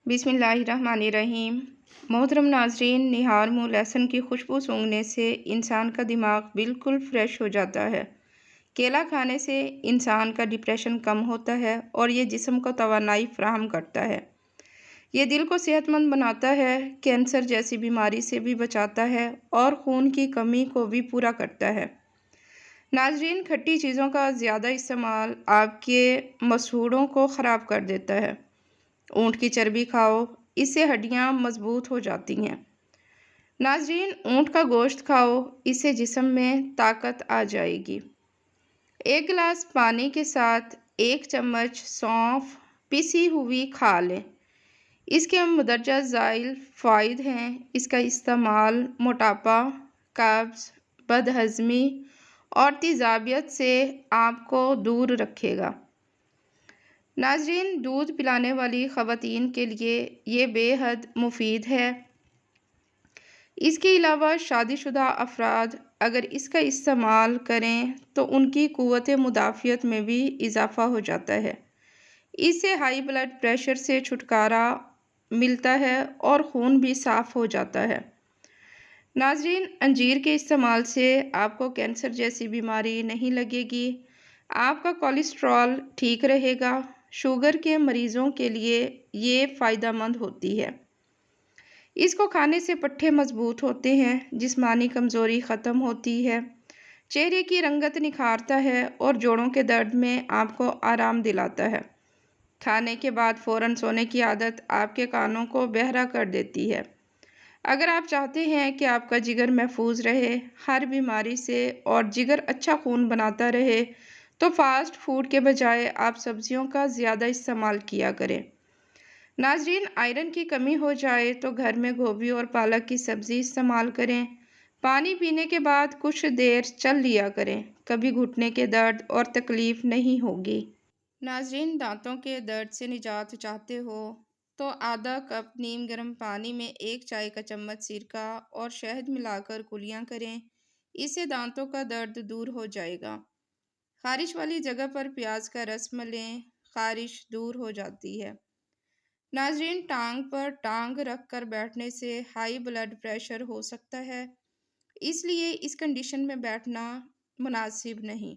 بسم اللہ الرحمن الرحیم۔ محترم ناظرین، نہار منہ لہسن کی خوشبو سونگھنے سے انسان کا دماغ بالکل فریش ہو جاتا ہے۔ کیلا کھانے سے انسان کا ڈپریشن کم ہوتا ہے اور یہ جسم کو توانائی فراہم کرتا ہے۔ یہ دل کو صحت مند بناتا ہے، کینسر جیسی بیماری سے بھی بچاتا ہے اور خون کی کمی کو بھی پورا کرتا ہے۔ ناظرین، کھٹی چیزوں کا زیادہ استعمال آپ کے مسوڑھوں کو خراب کر دیتا ہے۔ اونٹ کی چربی کھاؤ، اس سے ہڈیاں مضبوط ہو جاتی ہیں۔ ناظرین، اونٹ کا گوشت کھاؤ، اس سے جسم میں طاقت آ جائے گی۔ ایک گلاس پانی کے ساتھ 1 چمچ سونف پیسی ہوئی کھا لیں۔ اس کے مندرجہ ذیل فوائد ہیں۔ اس کا استعمال موٹاپا، قبض، بد ہضمی اور تیزابیت سے آپ کو دور رکھے گا۔ ناظرین، دودھ پلانے والی خواتین کے لیے یہ بے حد مفید ہے۔ اس کے علاوہ شادی شدہ افراد اگر اس کا استعمال کریں تو ان کی قوت مدافعت میں بھی اضافہ ہو جاتا ہے۔ اس سے ہائی بلڈ پریشر سے چھٹکارا ملتا ہے اور خون بھی صاف ہو جاتا ہے۔ ناظرین، انجیر کے استعمال سے آپ کو کینسر جیسی بیماری نہیں لگے گی۔ آپ کا کولیسٹرول ٹھیک رہے گا۔ شوگر کے مریضوں کے لیے یہ فائدہ مند ہوتی ہے۔ اس کو کھانے سے پٹھے مضبوط ہوتے ہیں، جسمانی کمزوری ختم ہوتی ہے، چہرے کی رنگت نکھارتا ہے اور جوڑوں کے درد میں آپ کو آرام دلاتا ہے۔ کھانے کے بعد فوراً سونے کی عادت آپ کے کانوں کو بہرا کر دیتی ہے۔ اگر آپ چاہتے ہیں کہ آپ کا جگر محفوظ رہے ہر بیماری سے اور جگر اچھا خون بناتا رہے تو فاسٹ فوڈ کے بجائے آپ سبزیوں کا زیادہ استعمال کیا کریں۔ ناظرین، آئرن کی کمی ہو جائے تو گھر میں گوبھی اور پالک کی سبزی استعمال کریں۔ پانی پینے کے بعد کچھ دیر چل لیا کریں، کبھی گھٹنے کے درد اور تکلیف نہیں ہوگی۔ ناظرین، دانتوں کے درد سے نجات چاہتے ہو تو آدھا کپ نیم گرم پانی میں 1 چائے کا چمچ سرکہ اور شہد ملا کر کلیاں کریں۔ اس سے دانتوں کا درد دور ہو جائے گا۔ خارش والی جگہ پر پیاز کا رس ملیں، خارش دور ہو جاتی ہے۔ ناظرین، ٹانگ پر ٹانگ رکھ کر بیٹھنے سے ہائی بلڈ پریشر ہو سکتا ہے، اس لیے اس کنڈیشن میں بیٹھنا مناسب نہیں۔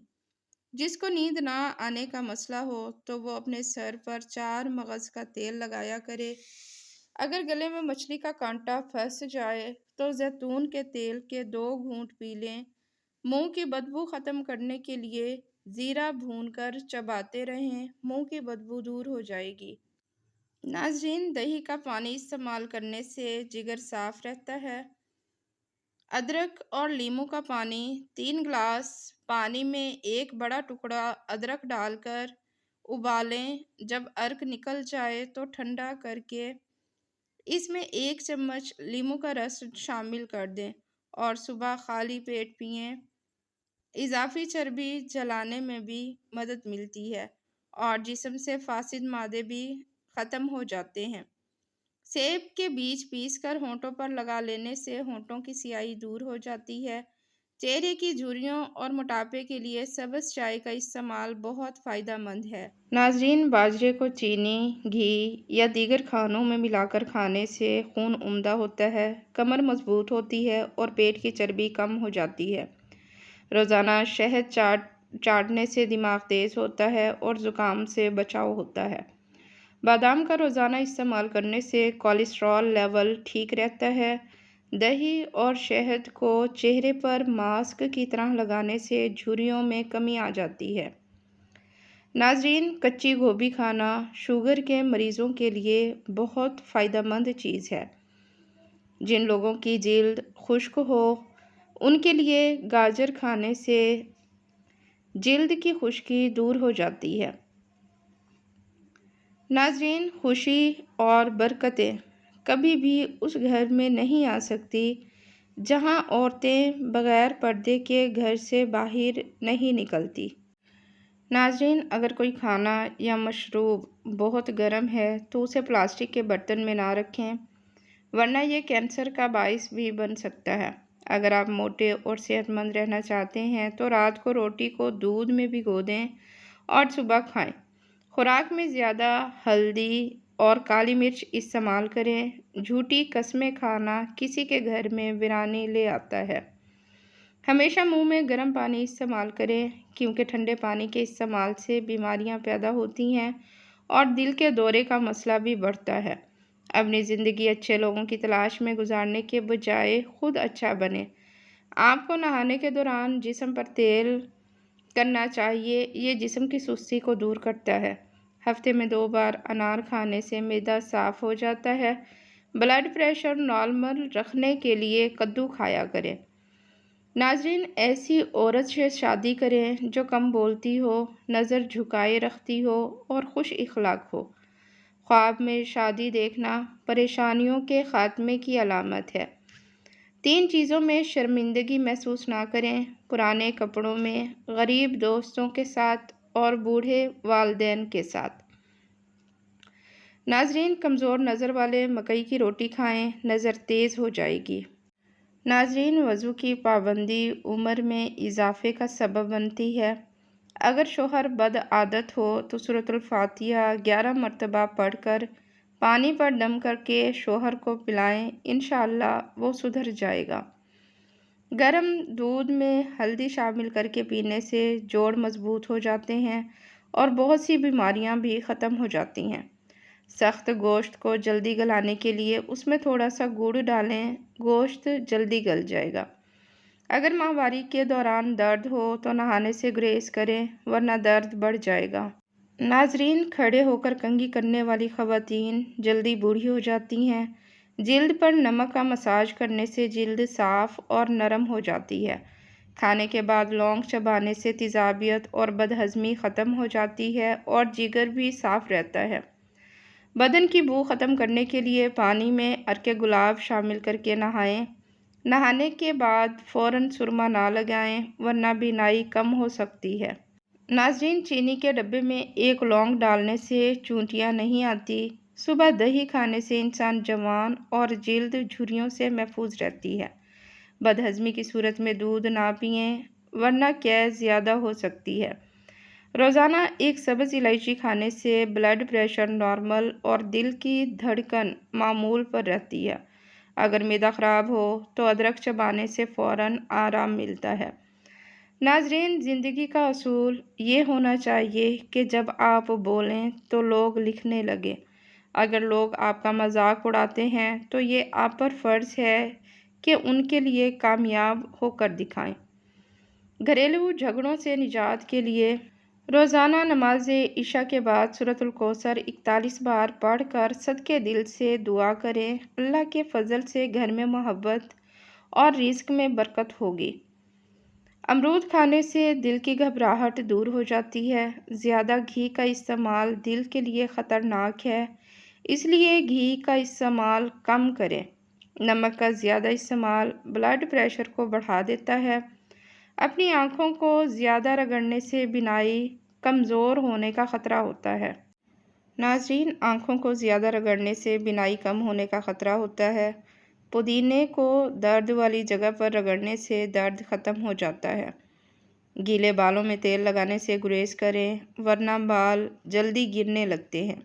جس کو نیند نہ آنے کا مسئلہ ہو تو وہ اپنے سر پر 4 مغز کا تیل لگایا کرے۔ اگر گلے میں مچھلی کا کانٹا پھنس جائے تو زیتون کے تیل کے 2 گھونٹ پی لیں۔ منہ کی بدبو ختم کرنے کے لیے زیرہ بھون کر چباتے رہیں، منہ کی بدبو دور ہو جائے گی۔ ناظرین، دہی کا پانی استعمال کرنے سے جگر صاف رہتا ہے۔ ادرک اور لیموں کا پانی 3 گلاس پانی میں 1 بڑا ٹکڑا ادرک ڈال کر ابالیں۔ جب عرق نکل جائے تو ٹھنڈا کر کے اس میں 1 چمچ لیموں کا رس شامل کر دیں اور صبح خالی پیٹ پئیں۔ اضافی چربی جلانے میں بھی مدد ملتی ہے اور جسم سے فاسد مادے بھی ختم ہو جاتے ہیں۔ سیب کے بیج پیس کر ہونٹوں پر لگا لینے سے ہونٹوں کی سیاہی دور ہو جاتی ہے۔ چہرے کی جھریوں اور موٹاپے کے لیے سبز چائے کا استعمال بہت فائدہ مند ہے۔ ناظرین، باجرے کو چینی، گھی یا دیگر کھانوں میں ملا کر کھانے سے خون عمدہ ہوتا ہے، کمر مضبوط ہوتی ہے اور پیٹ کی چربی کم ہو جاتی ہے۔ روزانہ شہد چاٹنے سے دماغ تیز ہوتا ہے اور زکام سے بچاؤ ہوتا ہے۔ بادام کا روزانہ استعمال کرنے سے کولیسٹرول لیول ٹھیک رہتا ہے۔ دہی اور شہد کو چہرے پر ماسک کی طرح لگانے سے جھریوں میں کمی آ جاتی ہے۔ ناظرین، کچی گوبھی کھانا شوگر کے مریضوں کے لیے بہت فائدہ مند چیز ہے۔ جن لوگوں کی جلد خشک ہو ان کے لیے گاجر کھانے سے جلد کی خشکی دور ہو جاتی ہے۔ ناظرین، خوشی اور برکتیں کبھی بھی اس گھر میں نہیں آ سکتی جہاں عورتیں بغیر پردے کے گھر سے باہر نہیں نکلتی۔ ناظرین، اگر کوئی کھانا یا مشروب بہت گرم ہے تو اسے پلاسٹک کے برتن میں نہ رکھیں، ورنہ یہ کینسر کا باعث بھی بن سکتا ہے۔ اگر آپ موٹے اور صحت مند رہنا چاہتے ہیں تو رات کو روٹی کو دودھ میں بھگو دیں اور صبح کھائیں۔ خوراک میں زیادہ ہلدی اور کالی مرچ استعمال کریں۔ جھوٹی قسمیں کھانا کسی کے گھر میں ویرانی لے آتا ہے۔ ہمیشہ منہ میں گرم پانی استعمال کریں، کیونکہ ٹھنڈے پانی کے استعمال سے بیماریاں پیدا ہوتی ہیں اور دل کے دورے کا مسئلہ بھی بڑھتا ہے۔ اپنی زندگی اچھے لوگوں کی تلاش میں گزارنے کے بجائے خود اچھا بنیں۔ آپ کو نہانے کے دوران جسم پر تیل کرنا چاہیے، یہ جسم کی سستی کو دور کرتا ہے۔ ہفتے میں 2 بار انار کھانے سے معدہ صاف ہو جاتا ہے۔ بلڈ پریشر نارمل رکھنے کے لیے کدو کھایا کریں۔ ناظرین، ایسی عورت سے شادی کریں جو کم بولتی ہو، نظر جھکائے رکھتی ہو اور خوش اخلاق ہو۔ خواب میں شادی دیکھنا پریشانیوں کے خاتمے کی علامت ہے۔ 3 چیزوں میں شرمندگی محسوس نہ کریں: پرانے کپڑوں میں، غریب دوستوں کے ساتھ اور بوڑھے والدین کے ساتھ۔ ناظرین، کمزور نظر والے مکئی کی روٹی کھائیں، نظر تیز ہو جائے گی۔ ناظرین، وضو کی پابندی عمر میں اضافے کا سبب بنتی ہے۔ اگر شوہر بد عادت ہو تو سورۃ الفاتحہ 11 مرتبہ پڑھ کر پانی پر دم کر کے شوہر کو پلائیں، انشاءاللہ وہ سدھر جائے گا۔ گرم دودھ میں ہلدی شامل کر کے پینے سے جوڑ مضبوط ہو جاتے ہیں اور بہت سی بیماریاں بھی ختم ہو جاتی ہیں۔ سخت گوشت کو جلدی گلانے کے لیے اس میں تھوڑا سا گڑ ڈالیں، گوشت جلدی گل جائے گا۔ اگر ماہواری کے دوران درد ہو تو نہانے سے گریز کریں، ورنہ درد بڑھ جائے گا۔ ناظرین، کھڑے ہو کر کنگھی کرنے والی خواتین جلدی بوڑھی ہو جاتی ہیں۔ جلد پر نمک کا مساج کرنے سے جلد صاف اور نرم ہو جاتی ہے۔ کھانے کے بعد لونگ چبانے سے تیزابیت اور بدہضمی ختم ہو جاتی ہے اور جگر بھی صاف رہتا ہے۔ بدن کی بو ختم کرنے کے لیے پانی میں عرق گلاب شامل کر کے نہائیں۔ نہانے کے بعد فوراً سرما نہ لگائیں، ورنہ بینائی کم ہو سکتی ہے۔ ناظرین، چینی کے ڈبے میں 1 لونگ ڈالنے سے چونٹیاں نہیں آتی۔ صبح دہی کھانے سے انسان جوان اور جلد جھریوں سے محفوظ رہتی ہے۔ بدہضمی کی صورت میں دودھ نہ پئیں، ورنہ قے زیادہ ہو سکتی ہے۔ روزانہ 1 سبز الائچی کھانے سے بلڈ پریشر نارمل اور دل کی دھڑکن معمول پر رہتی ہے۔ اگر معدہ خراب ہو تو ادرک چبانے سے فوراً آرام ملتا ہے۔ ناظرین، زندگی کا اصول یہ ہونا چاہیے کہ جب آپ بولیں تو لوگ لکھنے لگیں۔ اگر لوگ آپ کا مذاق اڑاتے ہیں تو یہ آپ پر فرض ہے کہ ان کے لیے کامیاب ہو کر دکھائیں۔ گھریلو جھگڑوں سے نجات کے لیے روزانہ نماز عشاء کے بعد سورۃ الکوثر 41 بار پڑھ کر صدقے دل سے دعا کریں۔ اللہ کے فضل سے گھر میں محبت اور رزق میں برکت ہوگی۔ امرود کھانے سے دل کی گھبراہٹ دور ہو جاتی ہے۔ زیادہ گھی کا استعمال دل کے لیے خطرناک ہے، اس لیے گھی کا استعمال کم کریں۔ نمک کا زیادہ استعمال بلڈ پریشر کو بڑھا دیتا ہے۔ اپنی آنکھوں کو زیادہ رگڑنے سے بینائی کمزور ہونے کا خطرہ ہوتا ہے۔ ناظرین، آنکھوں کو زیادہ رگڑنے سے بینائی کم ہونے کا خطرہ ہوتا ہے۔ پودینے کو درد والی جگہ پر رگڑنے سے درد ختم ہو جاتا ہے۔ گیلے بالوں میں تیل لگانے سے گریز کریں، ورنہ بال جلدی گرنے لگتے ہیں۔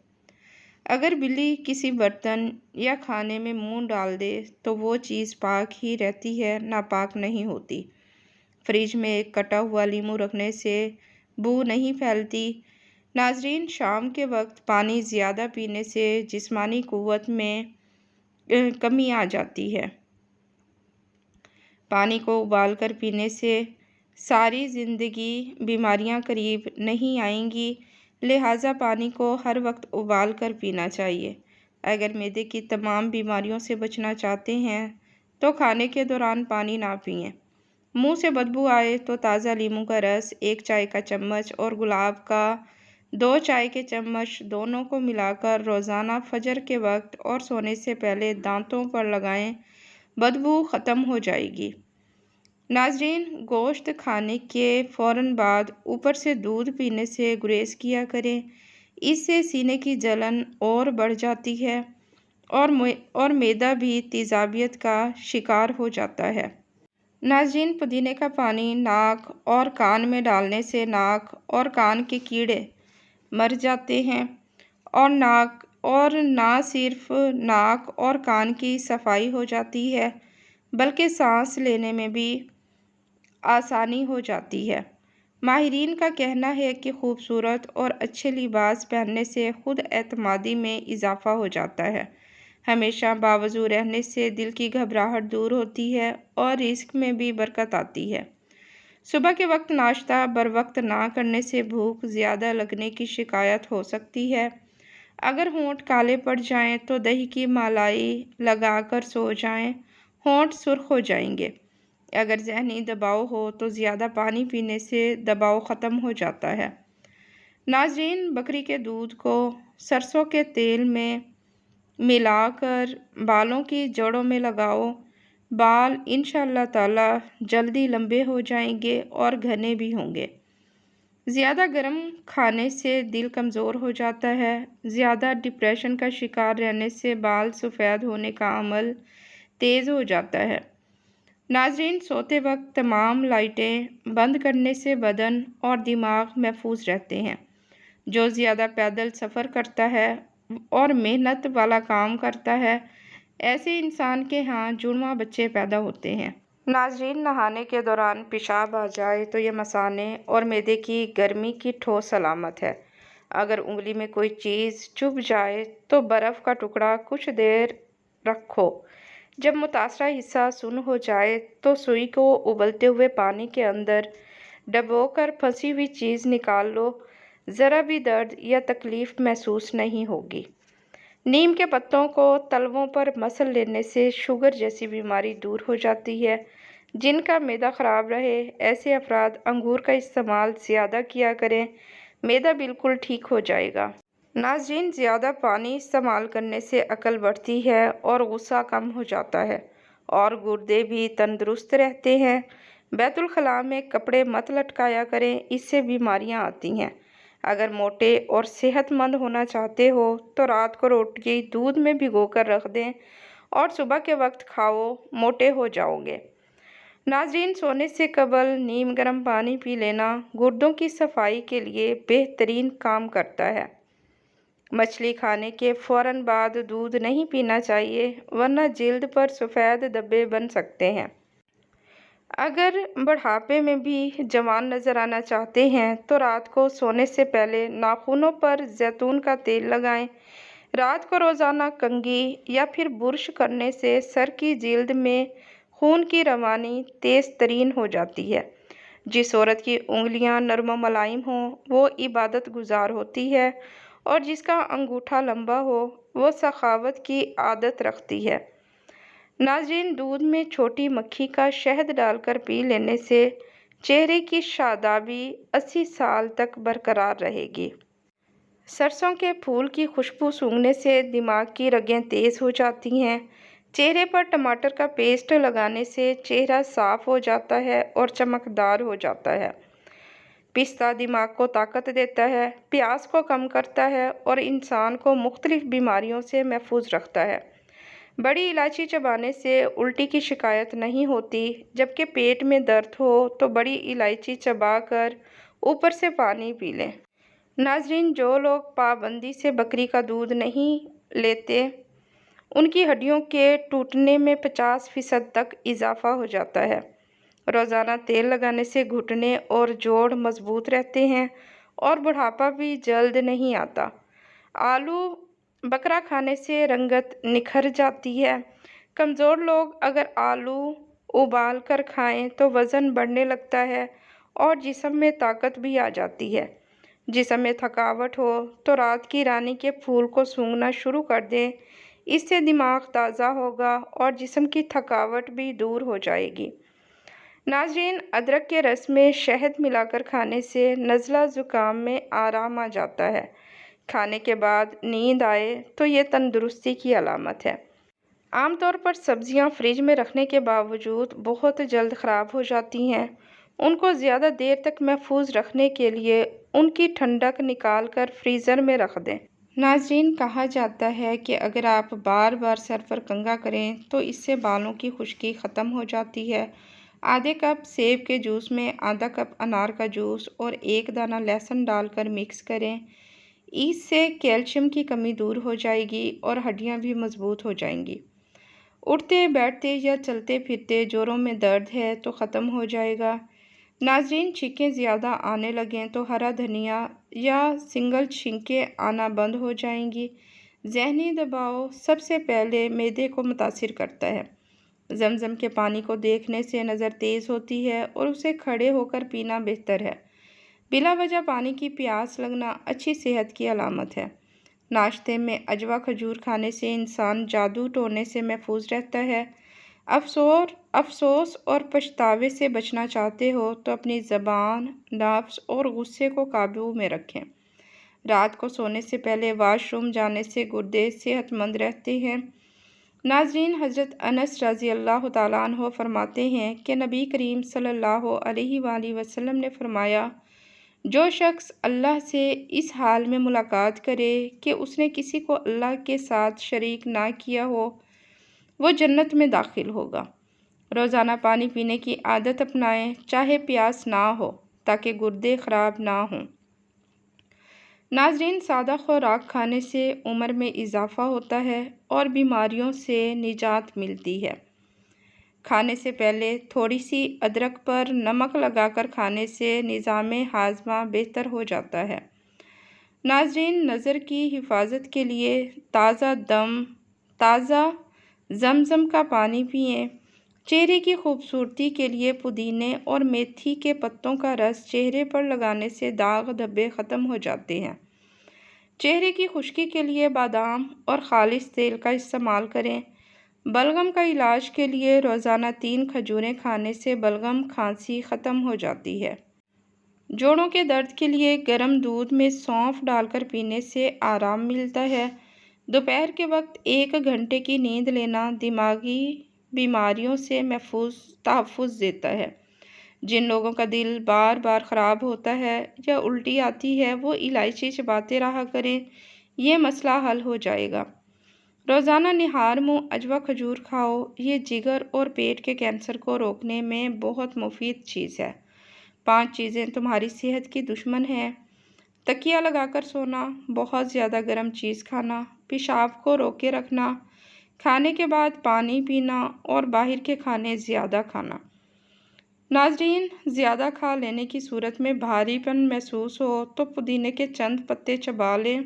اگر بلی کسی برتن یا کھانے میں منہ ڈال دے تو وہ چیز پاک ہی رہتی ہے، ناپاک نہیں ہوتی۔ فریج میں ایک کٹا ہوا لیمو رکھنے سے بو نہیں پھیلتی۔ ناظرین، شام کے وقت پانی زیادہ پینے سے جسمانی قوت میں کمی آ جاتی ہے۔ پانی کو ابال کر پینے سے ساری زندگی بیماریاں قریب نہیں آئیں گی، لہٰذا پانی کو ہر وقت ابال کر پینا چاہیے۔ اگر معدے کی تمام بیماریوں سے بچنا چاہتے ہیں تو کھانے کے دوران پانی نہ پئیں۔ منہ سے بدبو آئے تو تازہ لیموں کا رس 1 چائے کا چمچ اور گلاب کا 2 چائے کے چمچ دونوں کو ملا کر روزانہ فجر کے وقت اور سونے سے پہلے دانتوں پر لگائیں، بدبو ختم ہو جائے گی۔ ناظرین، گوشت کھانے کے فوراً بعد اوپر سے دودھ پینے سے گریز کیا کریں، اس سے سینے کی جلن اور بڑھ جاتی ہے اور معدہ بھی تیزابیت کا شکار ہو جاتا ہے۔ ناظرین، پودینے کا پانی ناک اور کان میں ڈالنے سے ناک اور کان کے کیڑے مر جاتے ہیں اور ناک اور نہ صرف ناک اور کان کی صفائی ہو جاتی ہے بلکہ سانس لینے میں بھی آسانی ہو جاتی ہے۔ ماہرین کا کہنا ہے کہ خوبصورت اور اچھے لباس پہننے سے خود اعتمادی میں اضافہ ہو جاتا ہے۔ ہمیشہ باوضو رہنے سے دل کی گھبراہٹ دور ہوتی ہے اور رزق میں بھی برکت آتی ہے۔ صبح کے وقت ناشتہ بروقت نہ کرنے سے بھوک زیادہ لگنے کی شکایت ہو سکتی ہے۔ اگر ہونٹ کالے پڑ جائیں تو دہی کی ملائی لگا کر سو جائیں، ہونٹ سرخ ہو جائیں گے۔ اگر ذہنی دباؤ ہو تو زیادہ پانی پینے سے دباؤ ختم ہو جاتا ہے۔ ناظرین، بکری کے دودھ کو سرسوں کے تیل میں ملا کر بالوں کی جڑوں میں لگاؤ، بال انشاءاللہ تعالی جلدی لمبے ہو جائیں گے اور گھنے بھی ہوں گے۔ زیادہ گرم کھانے سے دل کمزور ہو جاتا ہے۔ زیادہ ڈپریشن کا شکار رہنے سے بال سفید ہونے کا عمل تیز ہو جاتا ہے۔ ناظرین، سوتے وقت تمام لائٹیں بند کرنے سے بدن اور دماغ محفوظ رہتے ہیں۔ جو زیادہ پیدل سفر کرتا ہے اور محنت والا کام کرتا ہے، ایسے انسان کے ہاں جڑواں بچے پیدا ہوتے ہیں۔ ناظرین، نہانے کے دوران پیشاب آ جائے تو یہ مثانے اور معدے کی گرمی کی ٹھوس علامت ہے۔ اگر انگلی میں کوئی چیز چبھ جائے تو برف کا ٹکڑا کچھ دیر رکھو۔ جب متاثرہ حصہ سن ہو جائے تو سوئی کو ابلتے ہوئے پانی کے اندر ڈبو کر پھنسی ہوئی چیز نکال لو، ذرا بھی درد یا تکلیف محسوس نہیں ہوگی۔ نیم کے پتوں کو تلووں پر مسل لینے سے شوگر جیسی بیماری دور ہو جاتی ہے۔ جن کا معدہ خراب رہے، ایسے افراد انگور کا استعمال زیادہ کیا کریں، معدہ بالکل ٹھیک ہو جائے گا۔ ناظرین، زیادہ پانی استعمال کرنے سے عقل بڑھتی ہے اور غصہ کم ہو جاتا ہے اور گردے بھی تندرست رہتے ہیں۔ بیت الخلاء میں کپڑے مت لٹکایا کریں، اس سے بیماریاں آتی ہیں۔ اگر موٹے اور صحت مند ہونا چاہتے ہو تو رات کو روٹی دودھ میں بھگو کر رکھ دیں اور صبح کے وقت کھاؤ، موٹے ہو جاؤ گے۔ ناظرین، سونے سے قبل نیم گرم پانی پی لینا گردوں کی صفائی کے لیے بہترین کام کرتا ہے۔ مچھلی کھانے کے فوراً بعد دودھ نہیں پینا چاہیے ورنہ جلد پر سفید دھبے بن سکتے ہیں۔ اگر بڑھاپے میں بھی جوان نظر آنا چاہتے ہیں تو رات کو سونے سے پہلے ناخنوں پر زیتون کا تیل لگائیں۔ رات کو روزانہ کنگھی یا پھر برش کرنے سے سر کی جلد میں خون کی روانی تیز ترین ہو جاتی ہے۔ جس عورت کی انگلیاں نرم و ملائم ہوں وہ عبادت گزار ہوتی ہے اور جس کا انگوٹھا لمبا ہو وہ سخاوت کی عادت رکھتی ہے۔ ناظرین، دودھ میں چھوٹی مکھی کا شہد ڈال کر پی لینے سے چہرے کی شادابی 80 سال تک برقرار رہے گی۔ سرسوں کے پھول کی خوشبو سونگھنے سے دماغ کی رگیں تیز ہو جاتی ہیں۔ چہرے پر ٹماٹر کا پیسٹ لگانے سے چہرہ صاف ہو جاتا ہے اور چمکدار ہو جاتا ہے۔ پستہ دماغ کو طاقت دیتا ہے، پیاس کو کم کرتا ہے اور انسان کو مختلف بیماریوں سے محفوظ رکھتا ہے۔ بڑی الائچی چبانے سے الٹی کی شکایت نہیں ہوتی، جبکہ پیٹ میں درد ہو تو بڑی الائچی چبا کر اوپر سے پانی پی لیں۔ ناظرین، جو لوگ پابندی سے بکری کا دودھ نہیں لیتے ان کی ہڈیوں کے ٹوٹنے میں 50% تک اضافہ ہو جاتا ہے۔ روزانہ تیل لگانے سے گھٹنے اور جوڑ مضبوط رہتے ہیں اور بڑھاپا بھی جلد نہیں آتا۔ آلو بکرا کھانے سے رنگت نکھر جاتی ہے۔ کمزور لوگ اگر آلو ابال کر کھائیں تو وزن بڑھنے لگتا ہے اور جسم میں طاقت بھی آ جاتی ہے۔ جسم میں تھکاوٹ ہو تو رات کی رانی کے پھول کو سونگھنا شروع کر دیں، اس سے دماغ تازہ ہوگا اور جسم کی تھکاوٹ بھی دور ہو جائے گی۔ ناظرین، ادرک کے رس میں شہد ملا کر کھانے سے نزلہ زکام میں آرام آ جاتا ہے۔ کھانے کے بعد نیند آئے تو یہ تندرستی کی علامت ہے۔ عام طور پر سبزیاں فریج میں رکھنے کے باوجود بہت جلد خراب ہو جاتی ہیں۔ ان کو زیادہ دیر تک محفوظ رکھنے کے لیے ان کی ٹھنڈک نکال کر فریزر میں رکھ دیں۔ ناظرین، کہا جاتا ہے کہ اگر آپ بار بار سر پر کنگھا کریں تو اس سے بالوں کی خشکی ختم ہو جاتی ہے۔ آدھے کپ سیب کے جوس میں آدھا کپ انار کا جوس اور 1 دانہ لہسن ڈال کر مکس کریں۔ اس سے کیلشیم کی کمی دور ہو جائے گی اور ہڈیاں بھی مضبوط ہو جائیں گی۔ اٹھتے بیٹھتے یا چلتے پھرتے جوڑوں میں درد ہے تو ختم ہو جائے گا۔ ناظرین، چھینکیں زیادہ آنے لگیں تو ہرا دھنیا یا سنگل چھینکیں آنا بند ہو جائیں گی۔ ذہنی دباؤ سب سے پہلے معدے کو متاثر کرتا ہے۔ زمزم کے پانی کو دیکھنے سے نظر تیز ہوتی ہے اور اسے کھڑے ہو کر پینا بہتر ہے۔ بلا وجہ پانی کی پیاس لگنا اچھی صحت کی علامت ہے۔ ناشتے میں اجوا کھجور کھانے سے انسان جادو ٹونے سے محفوظ رہتا ہے۔ افسوس اور پچھتاوے سے بچنا چاہتے ہو تو اپنی زبان، نفس اور غصے کو قابو میں رکھیں۔ رات کو سونے سے پہلے واش روم جانے سے گردے صحت مند رہتے ہیں۔ ناظرین، حضرت انس رضی اللہ تعالیٰ عنہ فرماتے ہیں کہ نبی کریم صلی اللہ علیہ وآلہ وسلم نے فرمایا، جو شخص اللہ سے اس حال میں ملاقات کرے کہ اس نے کسی کو اللہ کے ساتھ شریک نہ کیا ہو، وہ جنت میں داخل ہوگا۔ روزانہ پانی پینے کی عادت اپنائیں، چاہے پیاس نہ ہو، تاکہ گردے خراب نہ ہوں۔ ناظرین، سادہ خوراک کھانے سے عمر میں اضافہ ہوتا ہے اور بیماریوں سے نجات ملتی ہے۔ کھانے سے پہلے تھوڑی سی ادرک پر نمک لگا کر کھانے سے نظام ہاضمہ بہتر ہو جاتا ہے۔ ناظرین، نظر کی حفاظت کے لیے تازہ زمزم کا پانی پئیں۔ چہرے کی خوبصورتی کے لیے پودینے اور میتھی کے پتوں کا رس چہرے پر لگانے سے داغ دھبے ختم ہو جاتے ہیں۔ چہرے کی خشکی کے لیے بادام اور خالص تیل کا استعمال کریں۔ بلغم کا علاج کے لیے روزانہ 3 کھجوریں کھانے سے بلغم کھانسی ختم ہو جاتی ہے۔ جوڑوں کے درد کے لیے گرم دودھ میں سونف ڈال کر پینے سے آرام ملتا ہے۔ دوپہر کے وقت 1 گھنٹے کی نیند لینا دماغی بیماریوں سے تحفظ دیتا ہے۔ جن لوگوں کا دل بار بار خراب ہوتا ہے یا الٹی آتی ہے، وہ الائچی چباتے رہا کریں، یہ مسئلہ حل ہو جائے گا۔ روزانہ نہار منہ اجوا کھجور کھاؤ، یہ جگر اور پیٹ کے کینسر کو روکنے میں بہت مفید چیز ہے۔ 5 چیزیں تمہاری صحت کی دشمن ہیں: تکیہ لگا کر سونا، بہت زیادہ گرم چیز کھانا، پیشاب کو روکے رکھنا، کھانے کے بعد پانی پینا اور باہر کے کھانے زیادہ کھانا۔ ناظرین، زیادہ کھا لینے کی صورت میں بھاری پن محسوس ہو تو پودینے کے چند پتے چبا لیں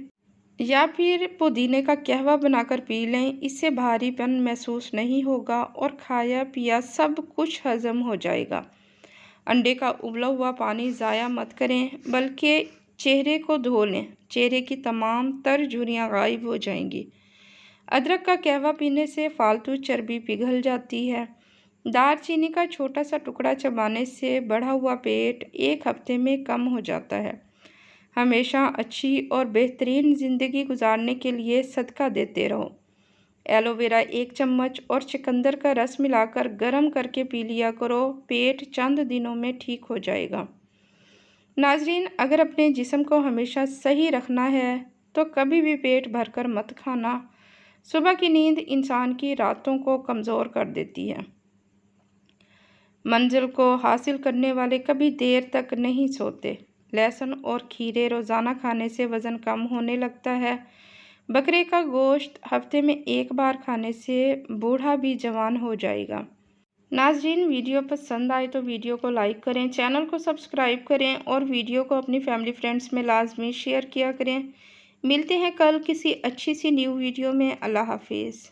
یا پھر پودینے کا قہوہ بنا کر پی لیں۔ اس سے بھاری پن محسوس نہیں ہوگا اور کھایا پیا سب کچھ ہضم ہو جائے گا۔ انڈے کا ابلا ہوا پانی ضائع مت کریں بلکہ چہرے کو دھو لیں، چہرے کی تمام تر جھریاں غائب ہو جائیں گی۔ ادرک کا قہوہ پینے سے فالتو چربی پگھل جاتی ہے۔ دار چینی کا چھوٹا سا ٹکڑا چبانے سے بڑھا ہوا پیٹ 1 ہفتے میں کم ہو جاتا ہے۔ ہمیشہ اچھی اور بہترین زندگی گزارنے کے لیے صدقہ دیتے رہو۔ ایلو ویرا 1 چمچ اور چقندر کا رس ملا کر گرم کر کے پی لیا کرو، پیٹ چند دنوں میں ٹھیک ہو جائے گا۔ ناظرین، اگر اپنے جسم کو ہمیشہ صحیح رکھنا ہے تو کبھی بھی پیٹ بھر کر مت کھانا۔ صبح کی نیند انسان کی راتوں کو کمزور کر دیتی ہے۔ منزل کو حاصل کرنے والے کبھی دیر تک نہیں سوتے۔ لہسن اور کھیرے روزانہ کھانے سے وزن کم ہونے لگتا ہے۔ بکرے کا گوشت ہفتے میں 1 بار کھانے سے بوڑھا بھی جوان ہو جائے گا۔ ناظرین، ویڈیو پسند آئے تو ویڈیو کو لائک کریں، چینل کو سبسکرائب کریں اور ویڈیو کو اپنی فیملی فرینڈز میں لازمی شیئر کیا کریں۔ ملتے ہیں کل کسی اچھی سی نیو ویڈیو میں۔ اللہ حافظ۔